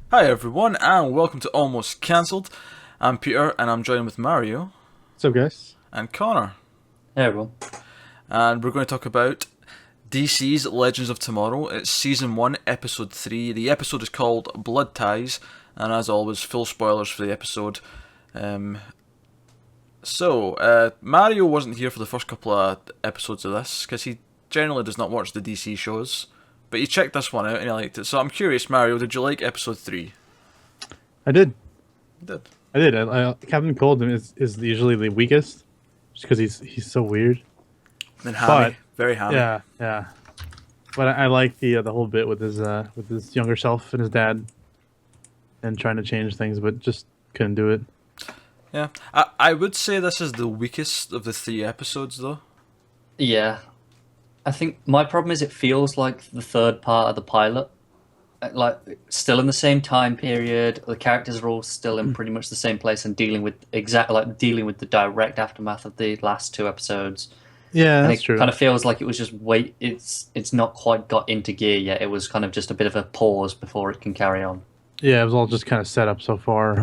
Hi everyone, and welcome to Almost Cancelled. I'm Peter, and I'm joined with Mario What's up, guys? and Connor, Hey everyone. and we're going to talk about DC's Legends of Tomorrow. It's season 1, episode 3. The episode is called Blood Ties, and as always, full spoilers for the episode. Um, Mario wasn't here for the first couple of episodes of this because he generally does not watch the DC shows, but he checked this one out and he liked it. So I'm curious, Mario, did you like episode 3? I did. You did. I did. Captain Cold is usually the weakest, just because he's so weird. And hammy, But very hammy. yeah. But I like the whole bit with his younger self and his dad, and trying to change things, but just couldn't do it. Yeah, I would say this is the weakest of the 3 episodes, though. Yeah, I think my problem is it feels like the third part of the pilot. Like still in the same time period, the characters are all still in pretty much the same place and dealing with dealing with the direct aftermath of the last 2 episodes. Yeah, And that's it true. kind of feels like it was just wait. It's not quite got into gear yet. It was kind of just a bit of a pause before it can carry on. Yeah, it was all just kind of set up so far.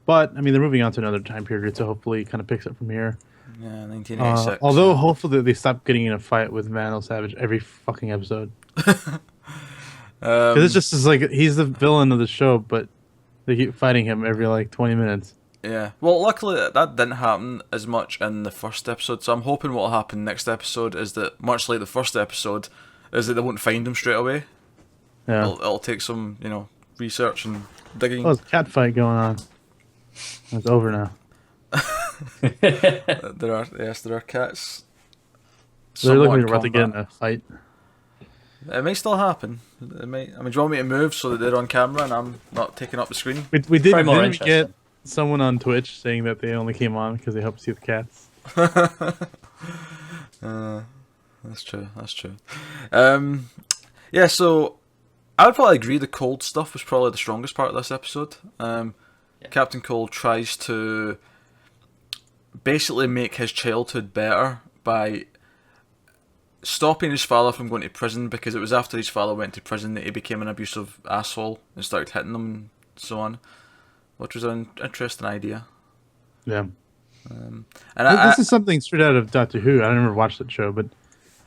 But I mean, they're moving on to another time period, so hopefully, it kind of picks up from here. Yeah, 1986. Although hopefully they stop getting in a fight with Vandal Savage every fucking episode. Because it's just is like he's the villain of the show, but they keep fighting him every like 20 minutes. Yeah. Well, luckily that didn't happen as much in the first episode, so I'm hoping what will happen next episode is that, much like the first episode, is that they won't find him straight away. Yeah. It'll take some, research and digging. Oh, there's a cat fight going on. It's over now. There are cats. They're somewhat looking in about to get in combat. a fight. It may still happen. It may. I mean, do you want me to move so that they're on camera and I'm not taking up the screen? Probably more Didn't we get interesting. someone on Twitch saying that they only came on because they hope to see the cats? That's true. That's true. Yeah. So I would probably agree. The Cold stuff was probably the strongest part of this episode. Captain Cold tries to basically make his childhood better by stopping his father from going to prison, because it was after his father went to prison that he became an abusive asshole and started hitting them and so on, which was an interesting idea. Yeah. And This is something straight out of Doctor Who. I never watched that show, but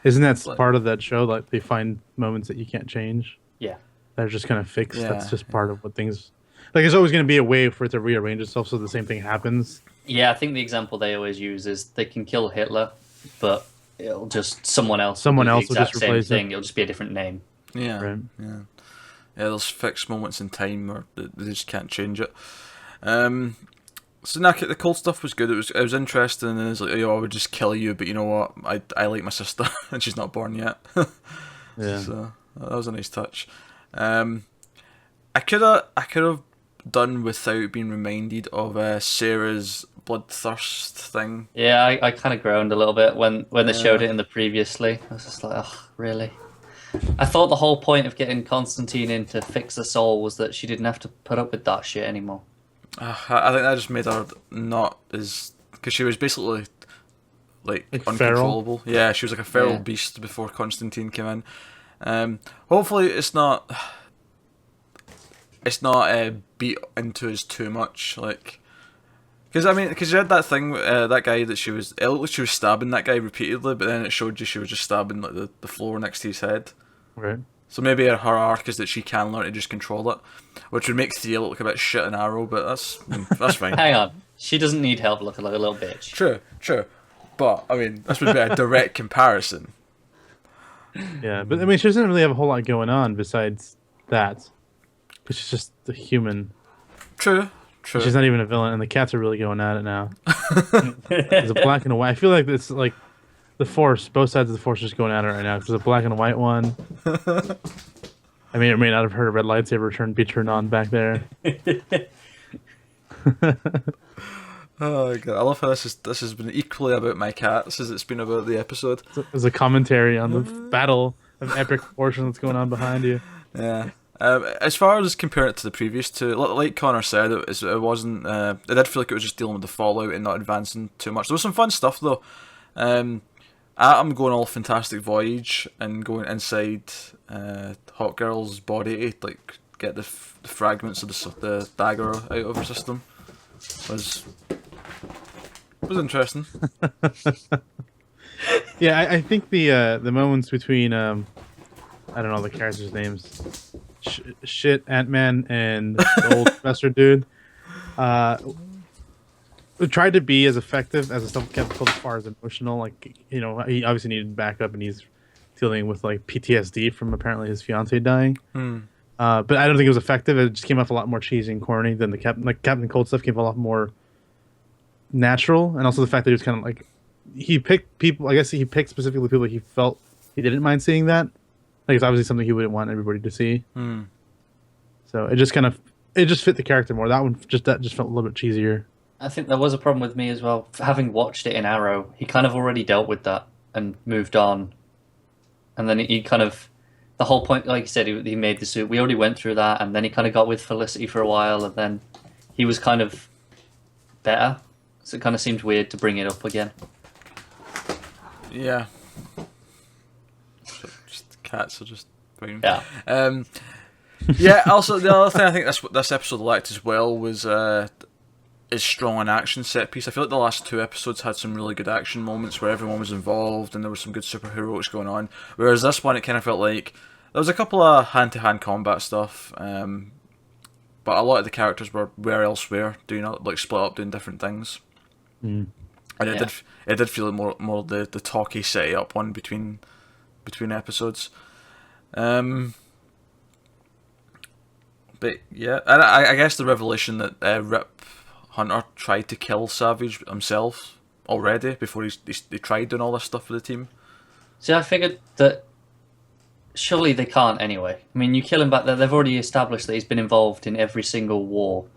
isn't that Like- part of that show? Like they find moments that you can't change. Yeah. They're just kind of fixed. Yeah. That's just part of what things. Like there's always going to be a way for it to rearrange itself so the same thing happens. Yeah, I think the example they always use is they can kill Hitler, but it'll just someone else. Someone do the else will exact just same replace it. thing. It'll just be a different name. yeah, Right. yeah, there's fixed moments in time where they just can't change it. So the Cold stuff was good. It was interesting, and it's like, I would just kill you, but you know what? I like my sister, and she's not born yet. Yeah. So that was a nice touch. I could have done without being reminded of Sarah's bloodthirst thing. Yeah, I kind of groaned a little bit when they Yeah. showed it in the previously. I was just like, oh, really? I thought the whole point of getting Constantine in to fix the soul was that she didn't have to put up with that shit anymore. I think that just made her not as, because she was basically like Like feral? uncontrollable. Yeah, she was like a feral Yeah. beast before Constantine came in. Hopefully, it's not beat into us too much, like. Because you had that thing, that guy that it looked like she was stabbing that guy repeatedly, but then it showed you she was just stabbing like the floor next to his head. Right. So maybe her arc is that she can learn to just control it, which would make Thea look a bit shit and Arrow, but that's fine. Hang on, she doesn't need help looking like a little bitch. True. But, I mean, this would be a direct comparison. Yeah, but I mean, she doesn't really have a whole lot going on besides that. But she's just a human. True. She's not even a villain, and the cats are really going at it now. There's a black and a white. I feel like it's like the Force. Both sides of the Force are just going at it right now. 'Cause there's a black and a white one. I may or may not have heard a red lightsaber be turned on back there. Oh my god, I love how this has been equally about my cats as it's been about the episode. There's a commentary on the battle of epic proportion that's going on behind you. Yeah. As far as comparing it to the previous two, like Connor said, it wasn't. I did feel like it was just dealing with the fallout and not advancing too much. There was some fun stuff though. Atom going all Fantastic Voyage and going inside Hot Girl's body to like get the fragments of the dagger out of her system was interesting. Yeah, I think the moments between I don't know the characters' names, shit Ant-Man and the old professor dude, tried to be as effective as the stuff kept as far as emotional. Like, you know, he obviously needed backup, and he's dealing with like PTSD from apparently his fiance dying. But I don't think it was effective. It just came off a lot more cheesy and corny than the Captain Cold stuff came off a lot more natural, and also the fact that he was kind of like he picked people. I guess he picked specifically people he felt he didn't mind seeing that. Like it's obviously something he wouldn't want everybody to see. So it just fit the character more. That one just felt a little bit cheesier. I think there was a problem with me as well. Having watched it in Arrow, he kind of already dealt with that and moved on. And then he kind of, the whole point, like you said, he made the suit. We already went through that, and then he kind of got with Felicity for a while, and then he was kind of better. So it kind of seemed weird to bring it up again. Yeah. So just cats are just bringing. Yeah. Yeah. Also, the other thing I think this episode lacked as well was is strong on action set piece. I feel like the last 2 episodes had some really good action moments where everyone was involved and there was some good superheroics going on. Whereas this one, it kind of felt like there was a couple of hand-to-hand combat stuff, but a lot of the characters were elsewhere, doing like split up doing different things. And it did feel like more the talky setting up one between episodes. But yeah, and I guess the revelation that Rip Hunter tried to kill Savage himself already before he tried doing all this stuff for the team. See, I figured that surely they can't anyway. I mean, you kill him back there. They've already established that he's been involved in every single war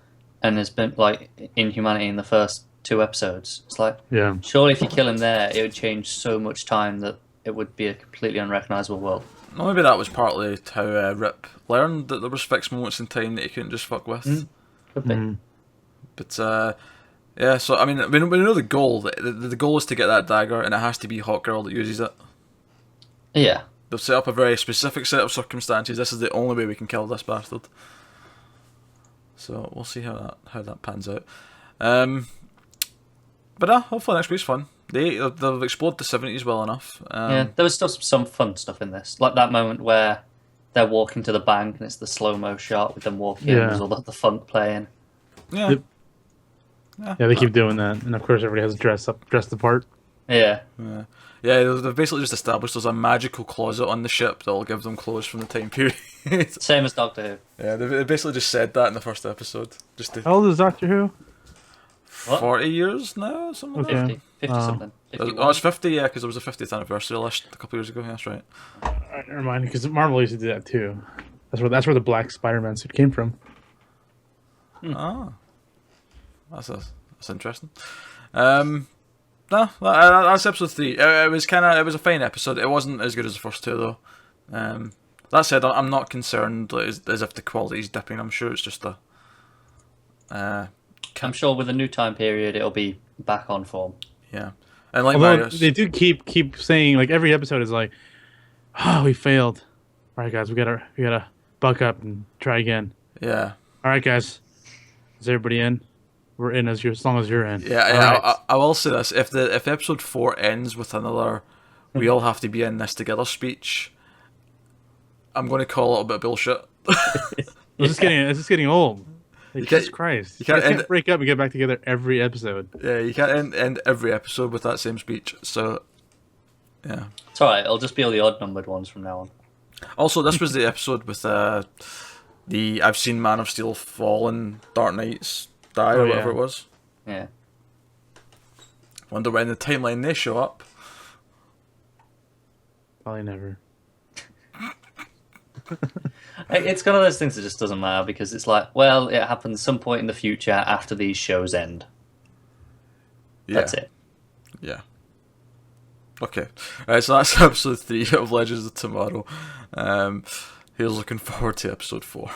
and has been like Inhumanity in the first 2 episodes. It's like, Yeah. surely if you kill him there, it would change so much time that it would be a completely unrecognizable world. Well, maybe that was partly how Rip learned that there was fixed moments in time that he couldn't just fuck with. Could be. But yeah, so I mean, we know the goal. The goal is to get that dagger, and it has to be Hawkgirl that uses it. Yeah. They've set up a very specific set of circumstances. This is the only way we can kill this bastard. So we'll see how that pans out. But hopefully next week's fun. They've explored the 70s well enough. Yeah, there was still some fun stuff in this. Like that moment where they're walking to the bank and it's the slow-mo shot with them walking and there's all the funk playing. Yeah. Yeah, they keep doing that, and of course everybody has dressed the part. Yeah. Yeah, they've basically just established there's a magical closet on the ship that'll give them clothes from the time period. Same as Doctor Who. Yeah, they basically just said that in the first episode. Just to How old is Doctor Who? What? 40 years now, something like Okay. that. 50 something. 51. Oh, it's 50, yeah, because there was a 50th anniversary list a couple of years ago. Yeah, that's right. Alright, never mind, because Marvel used to do that too. That's where the black Spider-Man suit came from. Ah, that's interesting. No, that's episode 3. It was a fine episode. It wasn't as good as the first 2 though. That said, I'm not concerned as if the quality is dipping. I'm sure it's just a. I'm sure with a new time period, it'll be back on form. Yeah, and like Although Marius, they do keep saying, like, every episode is like, oh, we failed. All right, guys, we gotta buck up and try again. yeah. All right, guys, is everybody in? We're in as long as you're in. Yeah, All yeah. right. I will say this: if episode 4 ends with another "we all have to be in this together" speech, I'm going to call it a little bit of bullshit. It's just getting old. Like, You can't- Jesus Christ! you You can't can't end- break up and get back together every episode. Yeah, you can't end every episode with that same speech. So, yeah. It's alright, it'll just be all the odd numbered ones from now on. Also, this was the episode with the I've seen Man of Steel fall and Dark Knights die or whatever it was. Yeah. Wonder when the timeline they show up. Probably never. It's one of those things that just doesn't matter because it's like, well, it happens some point in the future after these shows end. Yeah. That's it. Yeah. Okay. Alright, so that's episode 3 of Legends of Tomorrow. Here's looking forward to episode 4.